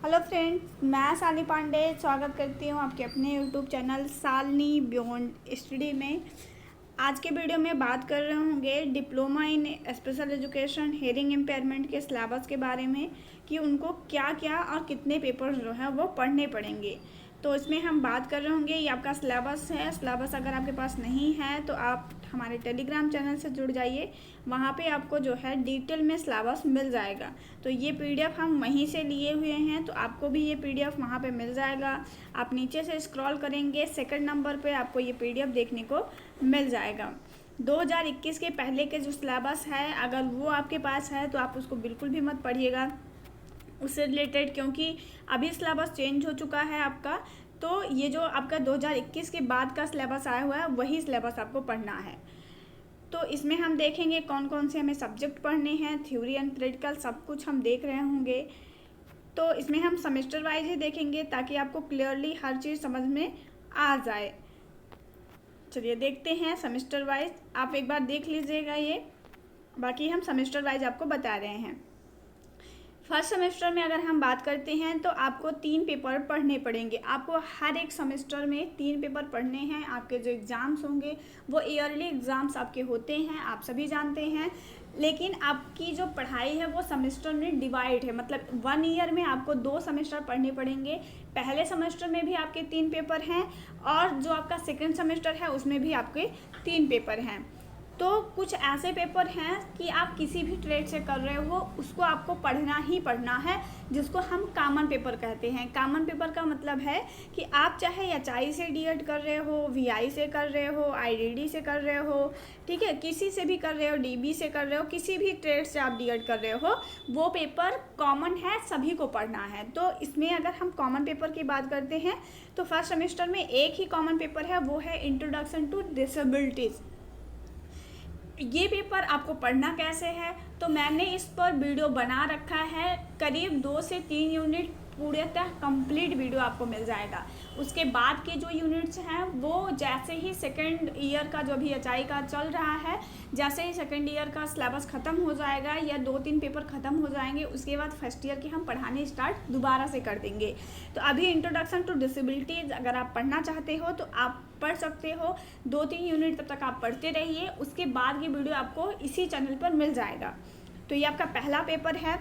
Hello friends, मैं शालिनी पांडे स्वागत करती हूँ आपके अपने YouTube channel Shalini beyond study में। आज के वीडियो में बात कर रहे होंगे diploma in special education hearing impairment के सिलेबस के बारे में कि उनको क्या क्या और कितने पेपर्स जो है वो पढ़ने पड़ेंगे। तो इसमें हम बात कर रहे होंगे, ये आपका सिलेबस है। सिलेबस अगर आपके पास नहीं है तो आप हमारे टेलीग्राम चैनल से जुड़ जाइए, वहाँ पे आपको जो है डिटेल में सिलेबस मिल जाएगा। तो ये पीडीएफ हम वहीं से लिए हुए हैं, तो आपको भी ये पीडीएफ वहाँ पे मिल जाएगा। आप नीचे से स्क्रॉल करेंगे, सेकंड नंबर पे आपको ये पीडीएफ देखने को मिल जाएगा। 2021 के पहले के जो सिलेबस है, अगर वो आपके पास है तो आप उसको बिल्कुल भी मत पढ़िएगा उससे रिलेटेड, क्योंकि अभी सिलेबस चेंज हो चुका है आपका। तो ये जो आपका 2021 के बाद का सिलेबस आया हुआ है वही सिलेबस आपको पढ़ना है। तो इसमें हम देखेंगे कौन कौन से हमें सब्जेक्ट पढ़ने हैं, थ्योरी एंड प्रैक्टिकल सब कुछ हम देख रहे होंगे। तो इसमें हम सेमेस्टर वाइज ही देखेंगे ताकि आपको क्लियरली हर चीज़ समझ में आ जाए। चलिए देखते हैं सेमेस्टर वाइज, आप एक बार देख लीजिएगा ये, बाकी हम सेमेस्टर वाइज आपको बता रहे हैं। फर्स्ट सेमेस्टर में अगर हम बात करते हैं तो आपको 3 पेपर पढ़ने पड़ेंगे। आपको हर एक सेमेस्टर में 3 पेपर पढ़ने हैं। आपके जो एग्ज़ाम्स होंगे वो ईयरली एग्ज़ाम्स आपके होते हैं, आप सभी जानते हैं। लेकिन आपकी जो पढ़ाई है वो सेमेस्टर में डिवाइड है, मतलब 1 ईयर में आपको 2 सेमेस्टर पढ़ने पड़ेंगे। पहले सेमेस्टर में भी आपके 3 पेपर हैं और जो आपका सेकेंड सेमेस्टर है उसमें भी आपके 3 पेपर हैं। तो कुछ ऐसे पेपर हैं कि आप किसी भी ट्रेड से कर रहे हो उसको आपको पढ़ना ही पढ़ना है, जिसको हम कॉमन पेपर कहते हैं। कॉमन पेपर का मतलब है कि आप चाहे एचआई से डीएड कर रहे हो, वीआई से कर रहे हो, आईडीडी से कर रहे हो, ठीक है, किसी से भी कर रहे हो, डीबी से कर रहे हो, किसी भी ट्रेड से आप डीएड कर रहे हो, वो पेपर कॉमन है, सभी को पढ़ना है। तो इसमें अगर हम कॉमन पेपर की बात करते हैं तो फर्स्ट सेमेस्टर में एक ही कॉमन पेपर है, वो है इंट्रोडक्शन टू डिसेबिलिटीज़। ये पेपर आपको पढ़ना कैसे है, तो मैंने इस पर वीडियो बना रखा है। करीब 2 से 3 यूनिट पूर्णतः कंप्लीट वीडियो आपको मिल जाएगा। उसके बाद के जो यूनिट्स हैं वो जैसे ही सेकेंड ईयर का जो भी एचआई का चल रहा है, जैसे ही सेकेंड ईयर का सिलेबस ख़त्म हो जाएगा या 2-3 पेपर ख़त्म हो जाएंगे, उसके बाद फर्स्ट ईयर के हम पढ़ाने स्टार्ट दोबारा से कर देंगे। तो अभी इंट्रोडक्शन टू डिसेबिलिटीज़ अगर आप पढ़ना चाहते हो तो आप पढ़ सकते हो। 2-3 यूनिट तब तक आप पढ़ते रहिए, उसके बाद की वीडियो आपको इसी चैनल पर मिल जाएगा। तो ये आपका पहला पेपर है।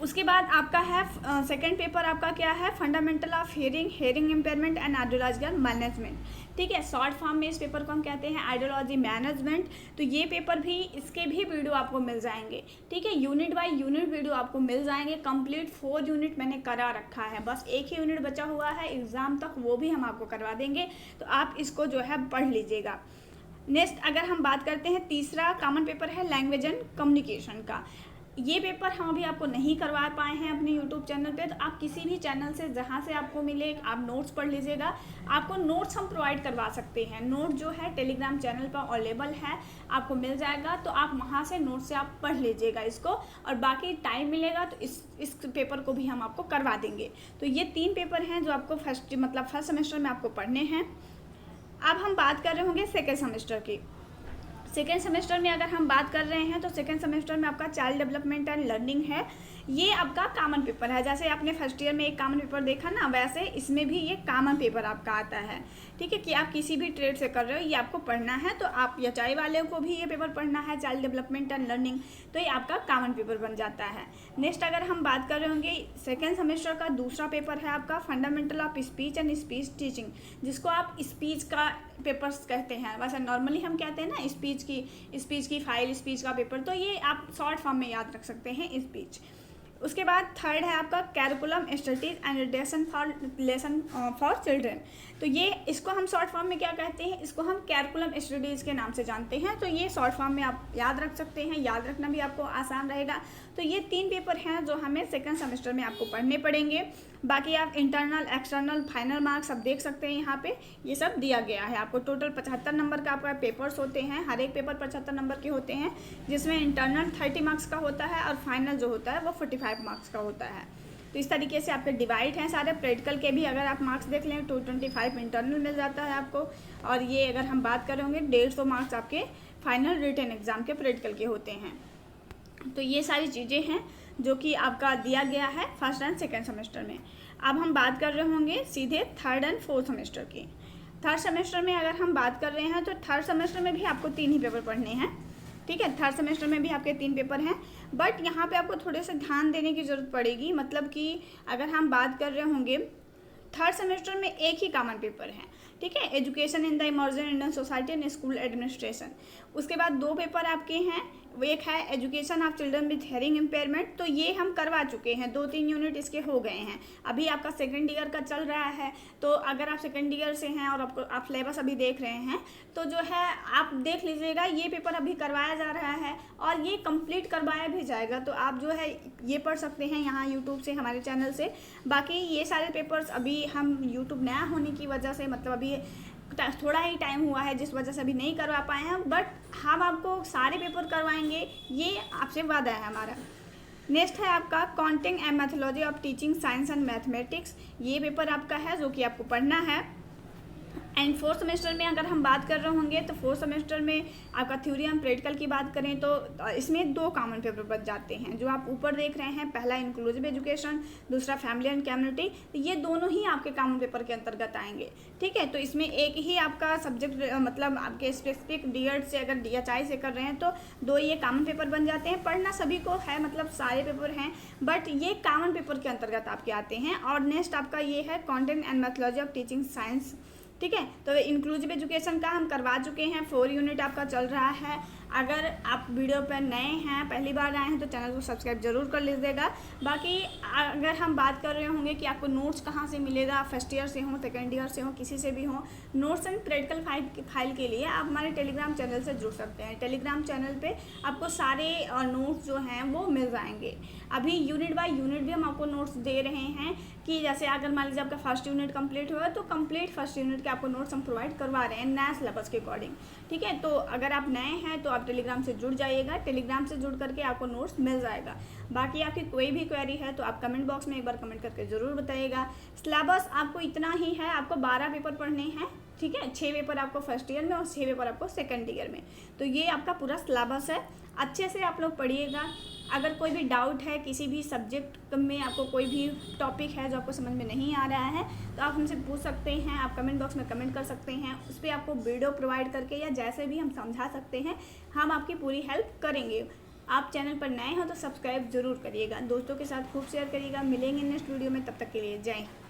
उसके बाद आपका है सेकंड पेपर, आपका क्या है, fundamental of hearing impairment and ideological management. ठीक है, शॉर्ट फॉर्म में इस पेपर को हम कहते हैं आइडियोलॉजी मैनेजमेंट। तो ये पेपर भी, इसके भी वीडियो आपको मिल जाएंगे। ठीक है, यूनिट बाय यूनिट वीडियो आपको मिल जाएंगे। कंप्लीट 4 यूनिट मैंने करा रखा है, बस एक ही यूनिट बचा हुआ है एग्ज़ाम तक, वो भी हम आपको करवा देंगे। तो आप इसको जो है पढ़ लीजिएगा। नेक्स्ट अगर हम बात करते हैं, तीसरा कॉमन पेपर है लैंग्वेज एंड कम्युनिकेशन का। ये पेपर हम अभी आपको नहीं करवा पाए हैं अपने यूट्यूब चैनल पे, तो आप किसी भी चैनल से जहाँ से आपको मिले आप नोट्स पढ़ लीजिएगा। आपको नोट्स हम प्रोवाइड करवा सकते हैं, नोट जो है टेलीग्राम चैनल पर अवेलेबल है, आपको मिल जाएगा। तो आप वहाँ से नोट से आप पढ़ लीजिएगा इसको, और बाकी टाइम मिलेगा तो इस पेपर को भी हम आपको करवा देंगे। तो ये 3 पेपर हैं जो आपको फर्स्ट सेमेस्टर में आपको पढ़ने हैं। अब हम बात कर रहे होंगे सेकेंड सेमेस्टर की। सेकेंड सेमेस्टर में अगर हम बात कर रहे हैं तो सेकेंड सेमेस्टर में आपका चाइल्ड डेवलपमेंट एंड लर्निंग है। ये आपका कॉमन पेपर है, जैसे आपने फर्स्ट ईयर में एक कॉमन पेपर देखा ना, वैसे इसमें भी ये कॉमन पेपर आपका आता है। ठीक है, कि आप किसी भी ट्रेड से कर रहे हो ये आपको पढ़ना है, तो आप एचआई वाले को भी ये पेपर पढ़ना है, चाइल्ड डेवलपमेंट एंड लर्निंग, तो ये आपका कॉमन पेपर बन जाता है। नेक्स्ट अगर हम बात कर रहे होंगे, सेकेंड सेमेस्टर का दूसरा पेपर है आपका fundamental of speech and speech teaching, जिसको आप स्पीच का पेपर्स कहते हैं। वैसे नॉर्मली हम कहते हैं ना स्पीच की फाइल, स्पीच का पेपर, तो ये आप शॉर्ट फॉर्म में याद रख सकते हैं स्पीच। उसके बाद थर्ड है आपका curriculum studies and lesson for children. तो ये इसको हम शॉर्ट फॉर्म में क्या कहते हैं, इसको हम कैरिकुलम स्टडीज़ के नाम से जानते हैं। तो ये शॉर्ट फॉर्म में आप याद रख सकते हैं, याद रखना भी आपको आसान रहेगा। तो ये 3 पेपर हैं जो हमें सेकेंड सेमेस्टर में आपको पढ़ने पड़ेंगे। बाकी आप इंटरनल, एक्सटर्नल, फाइनल मार्क्स सब देख सकते हैं, यहाँ पे ये सब दिया गया है आपको। टोटल 75 नंबर का आपका पेपर्स होते हैं, हर एक पेपर 75 नंबर के होते हैं, जिसमें इंटरनल 30 मार्क्स का होता है और फाइनल जो होता है वो 45 मार्क्स का होता है। तो इस तरीके से आपके डिवाइड हैं सारे। प्रैक्टिकल के भी अगर आप मार्क्स देख लें तो 25 इंटरनल मिल जाता है आपको, और ये अगर हम बात कर रहे होंगे 150 मार्क्स आपके फाइनल रिटन एग्ज़ाम के प्रैक्टिकल के होते हैं। तो ये सारी चीज़ें हैं। जो कि आपका दिया गया है फर्स्ट एंड सेकेंड सेमेस्टर में। अब हम बात कर रहे होंगे सीधे थर्ड एंड फोर्थ सेमेस्टर की। थर्ड सेमेस्टर में अगर हम बात कर रहे हैं तो थर्ड सेमेस्टर में भी आपको 3 ही पेपर पढ़ने हैं, ठीक है। थर्ड सेमेस्टर में भी आपके 3 पेपर हैं, बट यहाँ पे आपको थोड़े से ध्यान देने की ज़रूरत पड़ेगी। मतलब कि अगर हम बात कर रहे होंगे थर्ड सेमेस्टर में एक ही कॉमन पेपर है, ठीक है, education in the emerging Indian society and school administration. उसके बाद 2 पेपर आपके हैं, वो एक है education of children with hearing impairment, तो ये हम करवा चुके हैं, 2-3 यूनिट इसके हो गए हैं। अभी आपका सेकंड ईयर का चल रहा है, तो अगर आप सेकंड ईयर से हैं और आप सिलेबस अभी देख रहे हैं तो जो है आप देख लीजिएगा, ये पेपर अभी करवाया जा रहा है और ये कंप्लीट करवाया भी जाएगा। तो आप जो है ये पढ़ सकते हैं यहाँ यूट्यूब से, हमारे चैनल से। बाकी ये सारे पेपर्स अभी हम यूट्यूब नया होने की वजह से, मतलब अभी थोड़ा ही टाइम हुआ है जिस वजह से अभी नहीं करवा पाए हैं, बट हम आपको सारे पेपर करवाएंगे, ये आपसे वादा है हमारा। नेक्स्ट है आपका counting and methodology of teaching science and mathematics. ये पेपर आपका है जो कि आपको पढ़ना है। एंड फोर्थ सेमेस्टर में अगर हम बात कर रहे होंगे तो फोर्थ सेमेस्टर में आपका थ्योरी एंड प्रैक्टिकल की बात करें तो इसमें 2 कॉमन पेपर बच जाते हैं, जो आप ऊपर देख रहे हैं। पहला इंक्लूसिव एजुकेशन, दूसरा फैमिली एंड कम्युनिटी। तो ये दोनों ही आपके कॉमन पेपर के अंतर्गत आएंगे, ठीक है। तो इसमें एक ही आपका सब्जेक्ट, मतलब आपके स्पेसिफिक DED से अगर DHI से कर रहे हैं तो 2 ये कॉमन पेपर बन जाते हैं। पढ़ना सभी को है, मतलब सारे पेपर हैं, बट ये कॉमन पेपर के अंतर्गत आपके आते हैं। और नेक्स्ट आपका ये है content and methodology of teaching science, ठीक है। तो इंक्लूसिव एजुकेशन का हम करवा चुके हैं, 4 यूनिट आपका चल रहा है। अगर आप वीडियो पर नए हैं, पहली बार आए हैं, तो चैनल को सब्सक्राइब जरूर कर लीजिएगा। बाकी अगर हम बात कर रहे होंगे कि आपको नोट्स कहाँ से मिलेगा, फर्स्ट ईयर से हो, सेकेंड ईयर से हो, किसी से भी हो, नोट्स एंड प्रैक्टिकल फाइल के लिए आप हमारे टेलीग्राम चैनल से जुड़ सकते हैं। टेलीग्राम चैनल पे आपको सारे नोट्स जो हैं वो मिल जाएंगे। अभी यूनिट बाय यूनिट भी हम आपको नोट्स दे रहे हैं कि जैसे अगर मान लीजिए आपका फर्स्ट यूनिट कंप्लीट हुआ तो कंप्लीट फर्स्ट यूनिट के आपको नोट्स हम प्रोवाइड करवा रहे हैं नया सिलेबस के अकॉर्डिंग, ठीक है। तो अगर आप नए हैं तो आप टेलीग्राम से जुड़ जाइएगा, टेलीग्राम से जुड़ करके आपको नोट्स मिल जाएगा। बाकी आपकी कोई भी क्वेरी है तो आप कमेंट बॉक्स में एक बार कमेंट करके ज़रूर बताइएगा। सिलेबस आपको इतना ही है, आपको 12 पेपर पढ़ने हैं, ठीक है। 6 पेपर आपको फर्स्ट ईयर में और 6 पेपर आपको सेकेंड ईयर में। तो ये आपका पूरा सिलेबस है, अच्छे से आप लोग पढ़िएगा। अगर कोई भी डाउट है किसी भी सब्जेक्ट में, आपको कोई भी टॉपिक है जो आपको समझ में नहीं आ रहा है, तो आप हमसे पूछ सकते हैं, आप कमेंट बॉक्स में कमेंट कर सकते हैं। उस पर आपको वीडियो प्रोवाइड करके या जैसे भी हम समझा सकते हैं, हम आपकी पूरी हेल्प करेंगे। आप चैनल पर नए हो तो सब्सक्राइब जरूर करिएगा, दोस्तों के साथ खूब शेयर करिएगा। मिलेंगे नेक्स्ट वीडियो में, तब तक के लिए जय हिंद।